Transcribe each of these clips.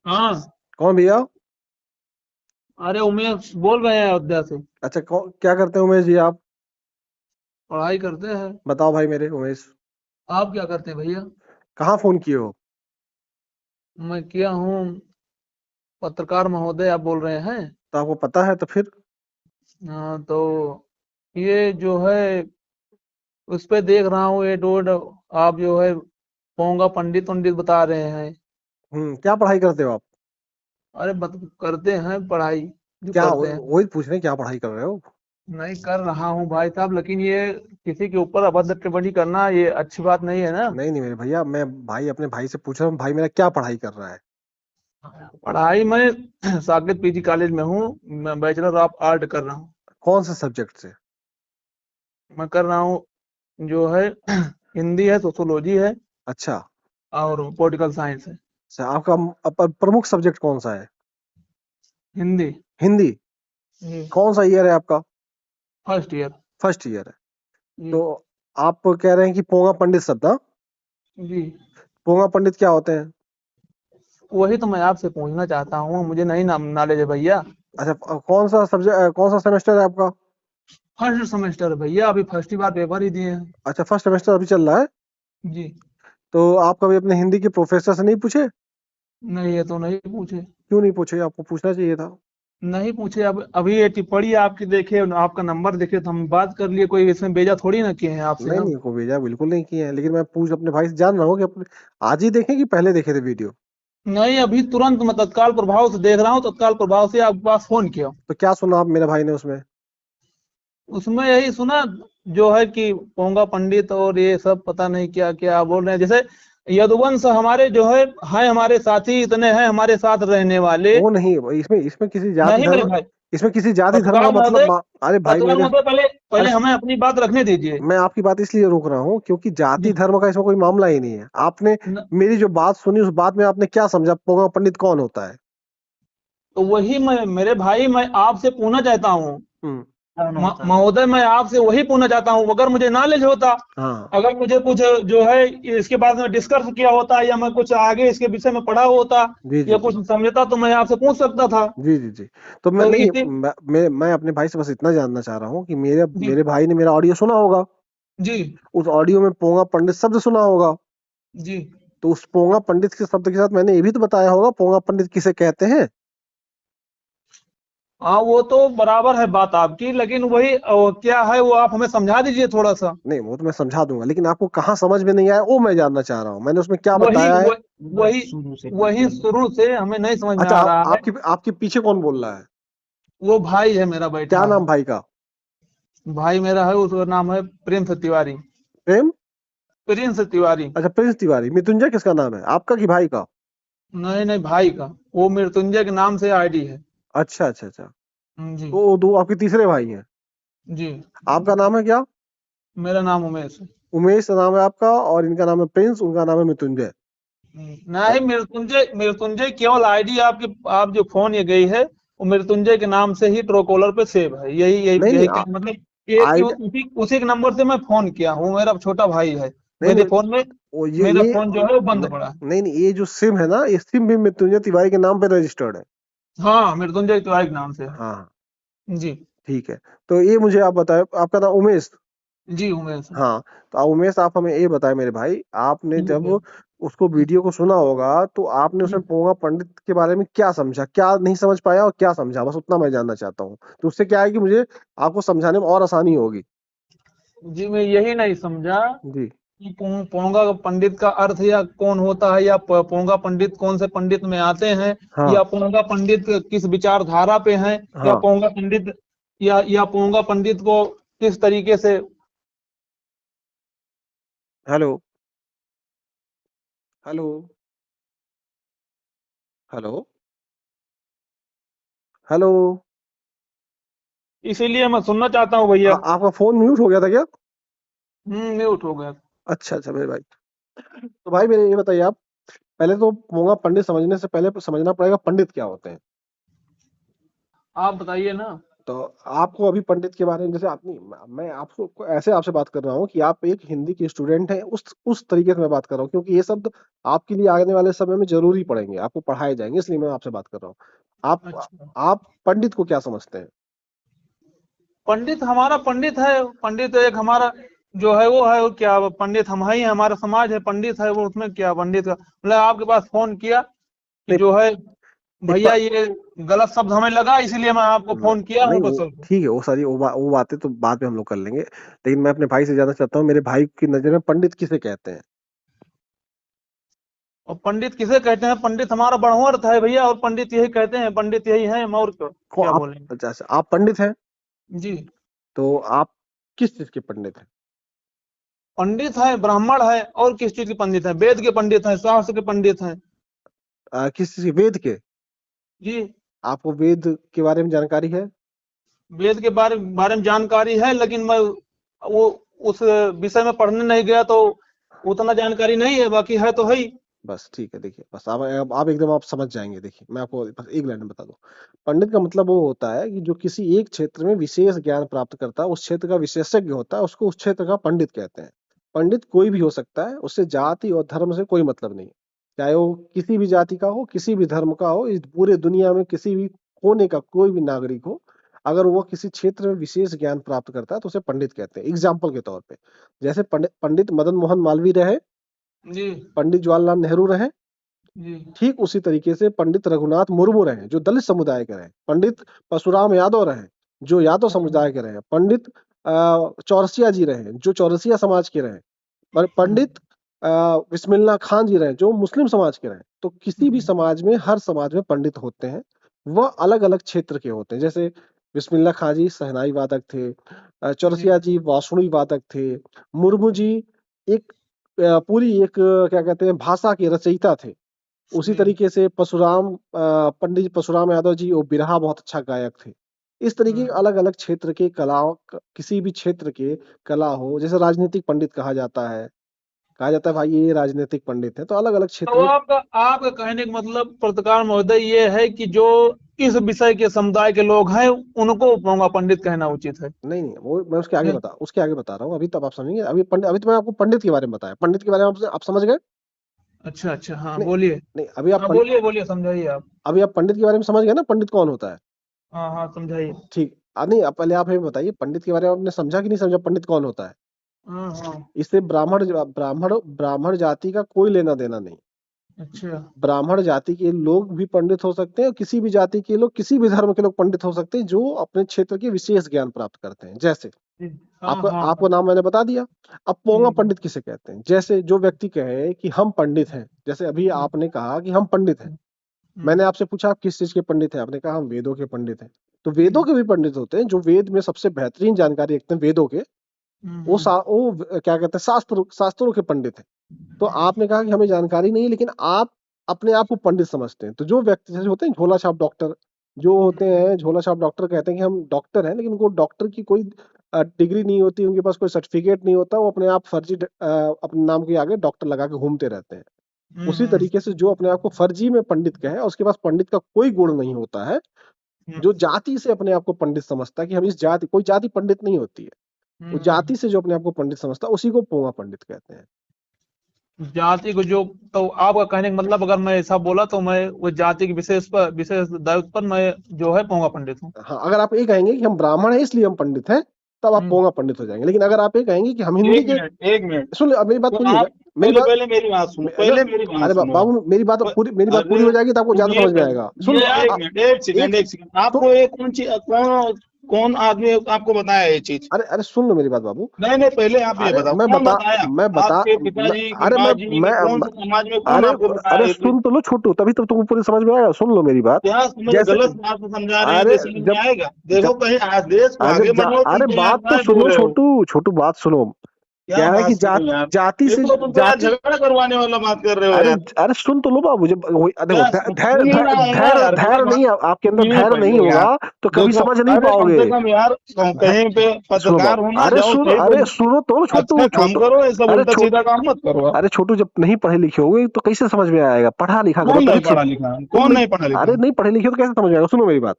हाँ। कौन भैया? अरे उमेश बोल रहे हैं अयोध्या से। अच्छा, क्या करते हैं उमेश जी आप? पढ़ाई करते हैं। बताओ भाई मेरे उमेश। आप क्या करते हैं भैया? कहाँ फोन किए हो? मैं किया हूँ। पत्रकार महोदय आप बोल रहे हैं? तो आपको पता है तो फिर? हाँ तो ये जो है उस पे देख रहा हूँ ये रोड। आप जो है पोंगा पंडित पंडित बता रहे हैं। क्या पढ़ाई करते हो आप? अरे करते हैं पढ़ाई जो क्या करते हैं। वही पूछ रहे हैं, क्या पढ़ाई कर रहे हो? नहीं कर रहा हूँ भाई साहब, लेकिन ये किसी के ऊपर अभद्र टिप्पणी करना ये अच्छी बात नहीं है ना। नहीं नहीं मेरे भैया, मैं भाई अपने भाई से पूछ रहा हूँ, भाई मेरा क्या पढ़ाई कर रहा है। पढ़ाई मैं साकेत पीजी कॉलेज में हूँ। मैं बैचलर ऑफ आर्ट कर रहा हूँ। कौन से सब्जेक्ट से? मैं कर रहा हूँ जो है हिंदी है, सोशोलॉजी है अच्छा। और पॉलिटिकल साइंस है। अच्छा, आपका प्रमुख सब्जेक्ट कौन सा है? हिंदी। हिंदी। जी। कौन सा ईयर है आपका? First year. फर्स्ट ईयर है। जी। तो आप कह रहे हैं कि पोंगा पंडित शब्द, हाँ? जी। पोंगा पंडित क्या होते हैं? वही तो मैं आपसे पूछना चाहता हूँ, मुझे नहीं नॉलेज है भैया। अच्छा, कौन सा सब्जेक्ट, कौन सा सेमेस्टर है आपका? फर्स्ट सेमेस्टर है भैया, अभी फर्स्ट ही बार पेपर ही दिए हैं। अच्छा, फर्स्ट सेमेस्टर अभी चल रहा है। जी। तो आप कभी अपने हिंदी के प्रोफेसर से नहीं पूछे? नहीं, ये तो नहीं पूछे। क्यों नहीं पूछे? आपको पूछना चाहिए था। नहीं पूछे, अब अभी ये टिप्पणी आपकी देखे, आपका नंबर देखे तो हम बात कर लिए, कोई इसमें बेजा थोड़ी ना किए हैं आपसे नहीं हम। नहीं, को भेजा बिल्कुल नहीं किए हैं, लेकिन मैं पूछ अपने भाई से जान रहा हूँ कि अपने आज ही देखे कि पहले देखे थे वीडियो। नहीं, अभी तुरंत मैं तत्काल प्रभाव से देख रहा हूँ, तत्काल प्रभाव से आपके पास फोन किया। तो क्या सुना आप मेरे भाई ने उसमें? उसमें यही सुना जो है कि पोंगा पंडित और ये सब पता नहीं क्या क्या बोल रहे हैं, जैसे यदुवंश हमारे जो है हमारे साथी इतने हैं हमारे साथ रहने वाले। वो नहीं, इसमें इसमें किसी जाति नहीं मेरे धर्म, भाई। इसमें किसी जाति धर्म का पत्रकार मतलब महोदय, अरे भाई पत्रकार मेरे, महोदय, पहले अरे पहले हमें अपनी बात रखने दीजिए। मैं आपकी बात इसलिए रोक रहा हूँ क्योंकि जाति जी। धर्म का इसमें कोई मामला ही नहीं है। आपने न, मेरी जो बात सुनी उस बात में आपने क्या समझा पोंगा पंडित कौन होता है? तो वही मैं मेरे भाई मैं आपसे पूछना चाहता हूँ। हम्म। महोदय मैं आपसे वही पूछना चाहता हूँ, अगर मुझे नॉलेज होता, हाँ। अगर मुझे कुछ जो है इसके बारे में डिस्कस किया होता या मैं कुछ आगे इसके विषय में पढ़ा होता जी या जी जी। कुछ समझता तो मैं आपसे पूछ सकता था। जी जी जी। तो मैं तो नहीं, इसी। मैं अपने भाई से बस इतना जानना चाह रहा हूँ कि मेरे जी। मेरे भाई ने मेरा ऑडियो सुना होगा। जी। उस ऑडियो में पोंगा पंडित शब्द सुना होगा। जी। तो उस पोंगा पंडित के शब्द के साथ मैंने ये भी तो बताया होगा पोंगा पंडित किसे कहते हैं। हाँ वो तो बराबर है बात आपकी, लेकिन वही क्या है वो आप हमें समझा दीजिए थोड़ा सा। नहीं, वो तो मैं समझा दूंगा, लेकिन आपको कहाँ समझ में नहीं आया वो मैं जानना चाह रहा हूँ, मैंने उसमें क्या वही बताया है। वही वही शुरू से हमें नहीं समझ में अच्छा, आ रहा है। आपके आपके पीछे कौन बोल रहा है? वो भाई है मेरा क्या बैठा है। नाम भाई का? भाई मेरा है, उसका नाम है प्रिंस तिवारी। प्रेम? प्रिंस तिवारी। अच्छा, प्रिंस तिवारी। मृत्युंजय किसका नाम है, आपका कि भाई का? नहीं नहीं, भाई का। वो मृत्युंजय के नाम से आईडी है। अच्छा अच्छा अच्छा। जी। तो वो दो आपके तीसरे भाई हैं। जी। आपका नाम है क्या? मेरा नाम उमेश है। उमेश नाम है आपका, और इनका नाम है प्रिंस, उनका नाम है मृत्युंजय। नहीं, मृत्युंजय मृत्युंजय केवल आईडी आपकी, आप जो फोन ये गई है वो मृत्युंजय के नाम से ही ट्रोकॉलर पे सेव है, यही यही नहीं नहीं, यही क्या मतलब। ये आई उसी उसी के नंबर से मैं फोन किया हूँ, मेरा छोटा भाई है। नहीं मेरे नहीं, फोन में वो मेरा ये फोन जो है वो बंद नहीं पड़ा है। नहीं नहीं, ये जो सिम है ना, ये सिम भी मृत्युंजय तिवारी के नाम पे रजिस्टर्ड है। हाँ, मृत्युंजय तिवारी के नाम से है। हाँ। जी। ठीक है। तो ये मुझे आप बताए, आपका नाम उमेश? जी उमेश है। हाँ। तो उमेश, आप हमें ये बताए मेरे भाई, आपने जी जब सर। उसको वीडियो को सुना होगा तो आपने उसमें पोंगा पंडित के बारे में क्या समझा, क्या नहीं समझ पाया और क्या समझा, बस उतना मैं जानना चाहता हूँ। तो उससे क्या है कि मुझे आपको समझाने में और आसानी होगी। जी मैं यही नहीं समझा जी। कि पोंगा पंडित का अर्थ या कौन होता है, या पोंगा पंडित कौन से पंडित में आते हैं, हाँ या पोंगा पंडित किस विचारधारा पे हैं, या हाँ। पोंगा पंडित या पोंगा पंडित को किस तरीके से। हेलो। हेलो। हेलो। हेलो। इसीलिए मैं सुनना चाहता हूँ भैया। आपका फोन म्यूट हो गया था क्या? म्यूट हो गया। अच्छा अच्छा मेरे भाई। तो भाई मेरे ये बताइए आप, पहले तो पोंगा पंडित समझने से पहले समझना पड़ेगा पंडित क्या होते हैं। आप बताइए ना। तो आपको अभी पंडित के बारे में, जैसे आपने, मैं आपको ऐसे आपसे बात कर रहा हूँ कि आप एक हिंदी के स्टूडेंट हैं, उस तरीके से मैं बात कर रहा हूँ, क्योंकि ये शब्द आपके लिए आने वाले समय में जरूरी पड़ेंगे, आपको पढ़ाए जाएंगे, इसलिए मैं आपसे बात कर रहा हूँ। अच्छा, आप पंडित को क्या समझते हैं? पंडित हमारा पंडित है, पंडित एक हमारा जो है वो है, वो क्या पंडित हम ही हैं, हमारा समाज है, पंडित है वो, उसमें क्या पंडित का मतलब आपके पास फोन किया कि नहीं, जो है नहीं, भैया ये गलत शब्द हमें लगा, इसीलिए मैं आपको फोन किया नहीं, हूँ वो बस। ठीक है, वो सारी वो बातें तो बाद में हम लोग कर लेंगे, लेकिन मैं अपने भाई से जानना चाहता हूँ, मेरे भाई की नजर में पंडित किसे कहते हैं? और पंडित किसे कहते हैं? पंडित हमारा बढ़ों अर्थ है भैया, और पंडित यही कहते हैं, पंडित यही है, और क्या आप, बोलेंगे। अच्छा अच्छा, आप पंडित हैं, जी, तो आप किस चीज के पंडित हैं? पंडित है, ब्राह्मण है, और किस चीज के पंडित है? वेद के पंडित हैं, शास्त्र के पंडित हैं। किस चीज के? वेद के? जी, आपको वेद के बारे में जानकारी है? वेद के बारे में जानकारी है, लेकिन मैं वो उस विषय में पढ़ने नहीं गया, तो उतना जानकारी नहीं है, बाकी है तो है ही। बस ठीक है, देखिए, बस आप एकदम आप समझ जाएंगे। देखिए, मैं आपको बस एक लाइन में बता दूं। पंडित का मतलब वो होता है कि जो किसी एक क्षेत्र में विशेष ज्ञान प्राप्त करता है, उस क्षेत्र का विशेषज्ञ होता है, उसको उस क्षेत्र का पंडित कहते हैं। पंडित कोई भी हो सकता है, उससे जाति और धर्म से कोई मतलब नहीं, चाहे वो किसी भी जाति का हो, किसी भी धर्म का हो, इस पूरे दुनिया में किसी भी कोने का कोई भी नागरिक हो, अगर वो किसी क्षेत्र में विशेष ज्ञान प्राप्त करता है तो उसे पंडित कहते हैं। एग्जाम्पल के तौर पे, जैसे पंडित मदन मोहन मालवीय रहे, जी, पंडित जवाहरलाल नेहरू रहे, जी, ठीक उसी तरीके से पंडित रघुनाथ मुर्मू रहे, जो दलित समुदाय के रहे, पंडित परशुराम यादव रहे, जो यादव समुदाय के रहे, पंडित चौरसिया जी रहे, जो चौरसिया समाज के रहे, पंडित बिस्मिल्लाह खान जी रहे, जो मुस्लिम समाज के रहे। तो किसी भी समाज में, हर समाज में पंडित होते हैं, वह अलग अलग क्षेत्र के होते हैं। जैसे बिस्मिल्लाह खान जी शहनाई वादक थे, जी, चौरसिया जी वासुड़ी वादक थे, मुर्मू जी एक पूरी एक क्या कहते हैं, भाषा के रचयिता थे। उसी जी, तरीके से पंडित परशुराम यादव जी, वो बिरहा बहुत अच्छा गायक थे। इस तरीके के हाँ। अलग अलग क्षेत्र के कलाओं, किसी भी क्षेत्र के कला हो, जैसे राजनीतिक पंडित कहा जाता है भाई ये राजनीतिक पंडित है, तो अलग अलग क्षेत्र तो में। आपका कहने का मतलब पत्रकार महोदय ये है कि जो इस विषय के समुदाय के लोग हैं, उनको पोंगा पंडित कहना उचित है? नहीं नहीं, वो मैं है? उसके आगे बता रहा हूँ, अभी तब आप समझेंगे। अभी तो मैं आपको पंडित के बारे में बताया, पंडित के बारे में आप समझ गए? अच्छा, अच्छा, हाँ नहीं बोलिए। नहीं, हाँ बोलिए, बोलिए, समझाइए आप। अभी आप पंडित के बारे में समझ गए ना, पंडित कौन होता है? हाँ, हाँ, समझाइए। ठीक, नहीं, पहले आप हमें बताइए पंडित के बारे में आपने समझा कि नहीं समझा, पंडित कौन होता है? हाँ, हाँ। इससे ब्राह्मण जाति का कोई लेना देना नहीं। अच्छा। ब्राह्मण जाति के लोग भी पंडित हो सकते हैं, और किसी भी जाति के लोग, किसी भी धर्म के लोग पंडित हो सकते हैं, जो अपने क्षेत्र के विशेष ज्ञान प्राप्त करते हैं। जैसे जी, हाँ, आपको हाँ, आपको हाँ। नाम मैंने बता दिया। अब पोंगा जी, पंडित किसे कहते हैं? जैसे जो व्यक्ति कहे कि हम पंडित हैं, जैसे अभी हम्म, आपने कहा कि हम पंडित हैं, हम्म, मैंने आपसे पूछा आप किस चीज के पंडित हैं, आपने कहा हम वेदों के पंडित हैं। तो वेदों हम्म, के भी पंडित होते हैं, जो वेद में सबसे बेहतरीन जानकारी रखते हैं वेदों के, हम्म, वो क्या कहते हैं, शास्त्रों के पंडित हैं। तो आपने कहा कि हमें जानकारी नहीं, लेकिन आप अपने आप को पंडित समझते हैं। तो जो व्यक्ति जैसे होते हैं झोला छाप डॉक्टर, जो होते हैं झोला छाप डॉक्टर, कहते हैं कि हम डॉक्टर हैं, लेकिन उनको डॉक्टर की कोई डिग्री नहीं होती, उनके पास कोई सर्टिफिकेट नहीं होता, वो अपने आप फर्जी अपने नाम के आगे डॉक्टर लगा के घूमते रहते हैं। उसी हम्म, तरीके से जो अपने आप को फर्जी में पंडित कहे, उसके पास पंडित का कोई गुण नहीं होता है। हम्म, जो जाति से अपने आप को पंडित समझता है कि हम इस जाति, कोई जाति पंडित नहीं होती है, वो जाति से जो अपने आप को पंडित समझता है, उसी को पोंगा पंडित कहते हैं। जाति को जो, तो आपका कहने का मतलब अगर मैं ऐसा बोला तो मैं वो जाति की विशेष दायित्व पर मैं जो है पोंगा पंडित हूँ? हाँ, अगर आप ये कहेंगे कि हम ब्राह्मण हैं इसलिए हम पंडित हैं, तब आप हम्म। पोंगा पंडित हो जाएंगे। लेकिन अगर आप ये कहेंगे कि हम हिंदी एक के, मिनट, एक मिनट। सुन लो, अब मेरी बात तो पूरी हो आप जाए, मेरी पहले बात, पहले मेरी बात सुनो, अरे पहले मेरी बात अरे सुनो आप। बाबू, मेरी बात पूरी अरे हो जाएगी तो आपको ज्यादा सुनिए समझ में पहले, आएगा। सुन लो, एक मिनट, एक सेकंड, एक एक सेकंड। तो आपको ये कौन चीज, कौन आदमी आपको बताया ये चीज? अरे अरे सुन लो मेरी बात बाबू। नहीं नहीं, पहले आप ये अरे बताओ कौन बताया? मैं बता आपके मैं, पिताजी की अरे माँ जी की मैं कौन से समाज में कौन अरे आपको बताया अरे ये चीज? सुन तो लो छोटू, तभी तो तुमको पूरी समझ में आएगा। सुन लो मेरी बात। क्या समझ, जैसे, गलत बात को समझा रहे हैं अरे तो समझ में जब आएगा? देखो जब कहीं आज देश को आगे बढ़ाओ, तुम अरे कहीं बात तो अफवाहें बो सुनो रहे हो। छोटू, छोटू बात सुनो। क्या क्या है बात कि सुनो यार, जाति ये से तो तुम तो यार जाति झगड़ा करवाने वाला बात कर रहे हो अरे यार। अरे सुन तो लो बाबू, जब देखो क्या सुन ही रहा हूँ ना यार, मेरी धैर्य बात नहीं, आपके अंदर सुनिए धैर्य नहीं पहले यार। होगा तो कभी देखो, समझ नहीं अरे कम पाओगे। से कम यार, है- कहीं पे सुनो पत्रकार हो बाबू, ना, जाओ सही अरे बोलो। सुनो तो अच्छा छोटू, काम करो, ये सब अरे उल्टा सीधा काम मत करो आप। अरे छोटू, जब नहीं पढ़े लिखे होगे तो कैसे समझ में आएगा? पढ़ा लिखा करो कौन तभी नहीं पढ़ा लिखा है? तुम कौन नहीं, नहीं पढ़ा लिखा अरे है? नहीं पढ़े लिखे हो तो कैसे समझ में आएगा? सुनो मेरी बात।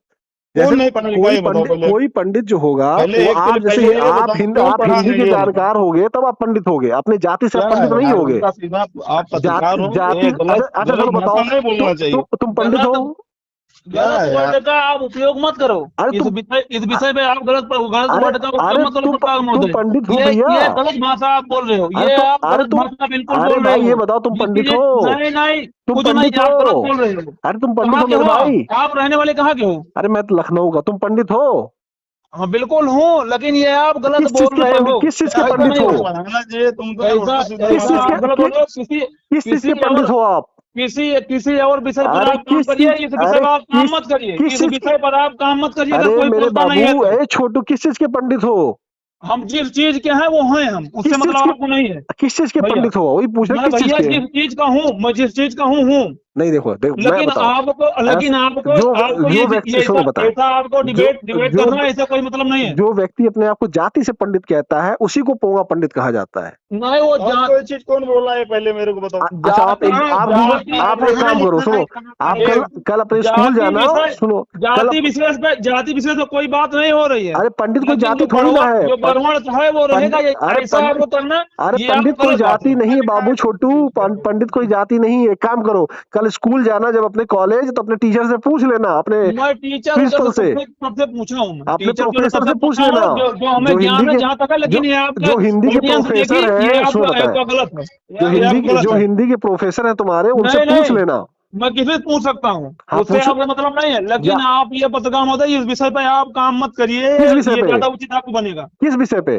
जैसे कौन नहीं पढ़ा लिखा ये बताओ पहले। कोई पंडित जो होगा पहले वो एक आप तो जैसे पहले ये आप बताओ, हिंदी कौन आप पढ़ा हिंदी है के ये जानकार हो गए तब आप पंडित हो गए, अपनी जाति से आप क्या पंडित है नहीं यार, हो गए। उल्टा सीधा आप पत्रकार हो, जाति ये गलत अच्छा चलो गलत बताओ, भाषा नहीं बोलना चाहिए। तुम पंडित गलत हो? क्या गलत है यार? वर्ड का आप उपयोग मत करो। अरे इस विषय पे आप गलत अरे वर्ड का उपयोग अरे मत करो प्रताप तुम महोदय। पंडित हो ये भैया। गलत भाषा आप बोल रहे हो, अरे ये तो आप अरे गलत तुम भाषा बिल्कुल अरे बोल रहे भाई ये हो। बताओ तुम पंडित जिसकी हो? नहीं तुम कुछ नहीं, पंडित आप गलत हो? बोल रहे हो। अरे तुम पंडित कहाँ हो के मेरे हो भाई? आप रहने वाले कहाँ के हो? अरे मैं तो लखनऊ का, तुम पंडित हो? हाँ बिल्कुल हूँ, लेकिन ये आप गलत किस चीज बोल के रहे पंडित, हो। किस चीज के ऐसा पंडित नहीं हो? होगा। पढ़ाना चाहिए तुमको, ऐसा उल्टा सीधा किस चीज आप के गलत बोल रहे हो। किस चीज के किसी पंडित और हो आप? किसी और विषय पर अरे आप काम किस करिए, चीज इस विषय अरे पर आप काम किस मत करिए। किस इस चीज विषय पर आप काम मत करिए, अगर अरे कोई मेरे बोलता नहीं है बाबू, तो। छोटू किस चीज के पंडित हो? हम जिस चीज के हैं वो हैं, हम उससे किस चीज मतलब के आपको नहीं है किस चीज के भैया। पंडित हो? वही पूछ रहे मैं किस चीज भैया के? जिस चीज का हूँ, मैं जिस चीज का हूँ। नहीं देखो मैं लेकिन बताओ, आपको जो व्यक्ति सुनो बताएं, ऐसा आपको डिबेट जो करना ऐसा कोई मतलब नहीं है। जो व्यक्ति अपने आप को जाति से पंडित कहता है उसी को पोंगा पंडित कहा जाता है। नहीं वो कोई चीज कौन बोल रहा है पहले मेरे को बताओ। अच्छा आप एक काम करो, सुनो आप कल अपने स्कूल जाना, सुनो जाति विशेष में कोई बात नहीं हो रही है। अरे पंडित कोई लेकिन जाति थोड़ी ना है। जो ब्राह्मण है वो रहेगा, अरे ऐसा आपको करना। अरे ये आप पंडित कोई गलत बात जाति है। नहीं है बाबू छोटू, पंडित कोई जाति नहीं है। एक काम करो, कल स्कूल जाना जब अपने कॉलेज तो अपने टीचर से पूछ लेना, अपने मैं टीचर प्रिंसिपल से, सबसे पूछा हूँ, अपने टीचर प्रोफेसर से पूछ पूछा लेना। हूँ, जो हमें ज्ञान है जहाँ तक है। लेकिन ये आपके जो हिंदी के ऑडियंस प्रोफेसर देखिए, ये हैं, सुनो आपका बताएं, गलत है। जो हिंदी के प्रोफेसर हैं तुम्हारे, उनसे नहीं, पूछ नहीं। लेना। मैं किसी से पूछ सकता हूँ, हाँ, उससे पूछो। आपका मतलब नहीं है। लेकिन या- आप ये पत्रकार महोदय, इस विषय पे आप काम मत करिए, किस विषय ये पे? ज्यादा उचित आपको बनेगा। किस विषय पे?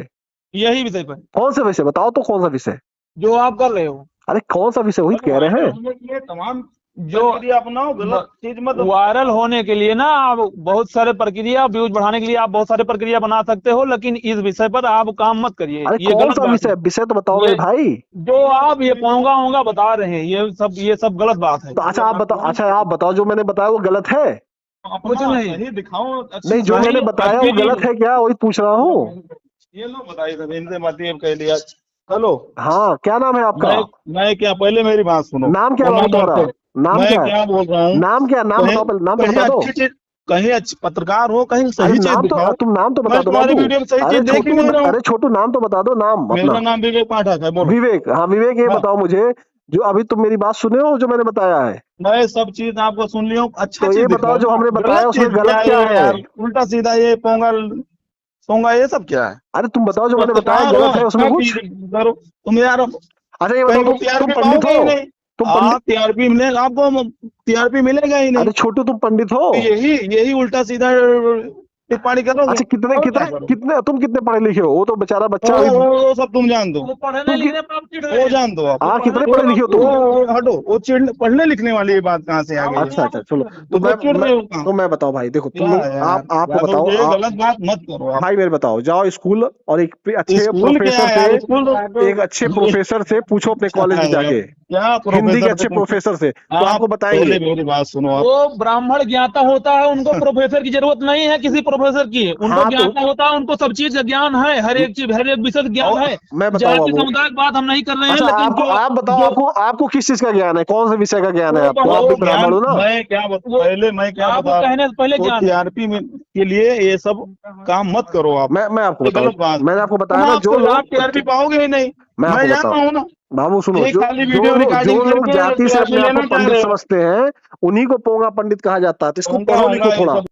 यही विषय पे कौन से विषय बताओ तो, कौन सा विषय? जो आप कर रहे हो। अरे कौन सा विषय, वही तो कह रहे हैं। ये तमाम जो अपनाओ, गलत चीज मत। वायरल होने के लिए ना आप बहुत सारे प्रक्रिया, व्यूज बढ़ाने के लिए आप बहुत सारे प्रक्रिया बना सकते हो, लेकिन इस विषय पर आप काम मत करिए। अरे ये कौन गलत सा बात विषय? है। विषय तो बताओ मेरे भाई। जो आप ये पोंगा बता रहे हैं, ये सब गलत बात है। तो अच्छा आप बताओ जो मैंने बताया वो गलत है? कुछ नहीं सही दिखाओ। नहीं, जो मैंने बताया वो गलत है क्या, वही पूछ रहा हूँ। ये लो बताइए हिंदी मतलब कह लिया। हेलो, हाँ क्या नाम है आपका? मैं क्या, पहले मेरी बात सुनो। नाम क्या है तुम्हारा? नाम मैं क्या है? क्या बोल रहा हूँ? नाम क्या? नाम बताओ पहले, नाम तो बता दो। कहीं अच्छी पत्रकार हो, कहीं अरे सही चीज नाम तो दिखाओ। तुम नाम तो बता मैं दो तुम्हारी बाबू। वीडियो में सही अरे चीज देख ही नहीं रहा छोटू, हूँ। अरे छोटू नाम तो बता दो, नाम मेरा अपना। नाम विवेक पाठक है। बोलो विवेक। हाँ विवेक, ये हाँ। बताओ मुझे, जो अभी तुम मेरी बात सुने हो जो मैंने बताया है? मैं सब चीज आपको सुन लिया हूँ। अच्छा तो चीज ये बताओ दिखाओ। जो हमने बताया गलत उसमें चीज गलत क्या है? यार? उल्टा सीधा ये पोंगल सोंगा ये सब क्या है? अरे तुम बताओ जो मैंने बताया गलत है उसमें कुछ? करो तुम यार। अच्छा ये बताओ तुम पंडित हो? तुम पंडित? टीआरपी मिलेगा आपको, टीआरपी मिलेगा ही नहीं। अरे छोटू तुम पंडित हो? यही उल्टा सीधा टिप्पणी करोगे। अच्छा कितने तुम कितने पढ़े लिखे हो? वो तो बेचारा बच्चा वो सब तुम जान दो, वो पढ़ने लिखने पर आप चिढ़ रहे वो हैं। जान दो आप। हाँ कितने पढ़े लिखे हो तुम? हटो, वो पढ़ने लिखने वाली ये बात कहाँ से आ गई? अच्छा चलो, तो मैं बताओ भाई, देखो तुम आपको बताओ, गलत बात मत करो आप। भाई मेरे बताओ, जाओ स्कूल और एक अच्छे स्कूल क्या है यार? एक अच्छे प्रोफेसर से पूछो अपने कॉलेज में जाके, क्या हिंदी के अच्छे प्रोफेसर से, तो आपको बताएंगे। मेरी बात सुनो आप। वो ब्राह्मण ज्ञाता होता है, उनको प्रोफेसर की जरूरत नहीं है, किसी प्रोफेसर की। उनको हाँ, ज्ञाता होता है, उनको सब चीज का ज्ञान है, हर एक चीज, हर एक विषय का ज्ञान है। मैं बताऊँ जाति बाबू। समुदाय की बात हम नहीं कर रहे हैं। अच्छा लेकिन आप बताओ, आपको किस चीज का ज्ञान है? कौन से विषय का ज्ञान है आपको? आप भी ब्राह्मण हो ना? मैं क्या पहले मैं क्या आपको बता, कहने से पहले ज्ञान है। टीआरपी के लिए ये सब काम मत करो आप। मैं आपको ये गलत बताऊं, बात। मैंने आपको बताया ना, जो लोग टीआरपी पाओगे ही नहीं। मैं आपको मैं जानता बताऊं हूँ ना। बाबू, सुनो, ये खाली वीडियो जो रिकॉर्डिंग लोग करके जाति से अपने आप लेना को चाह पंडित रहे हो। समझते हैं उन्हीं को पोंगा पंडित कहा जाता है। तो इसको पोंगा पढ़ो होगा लिखो ये थोड़ा। सब।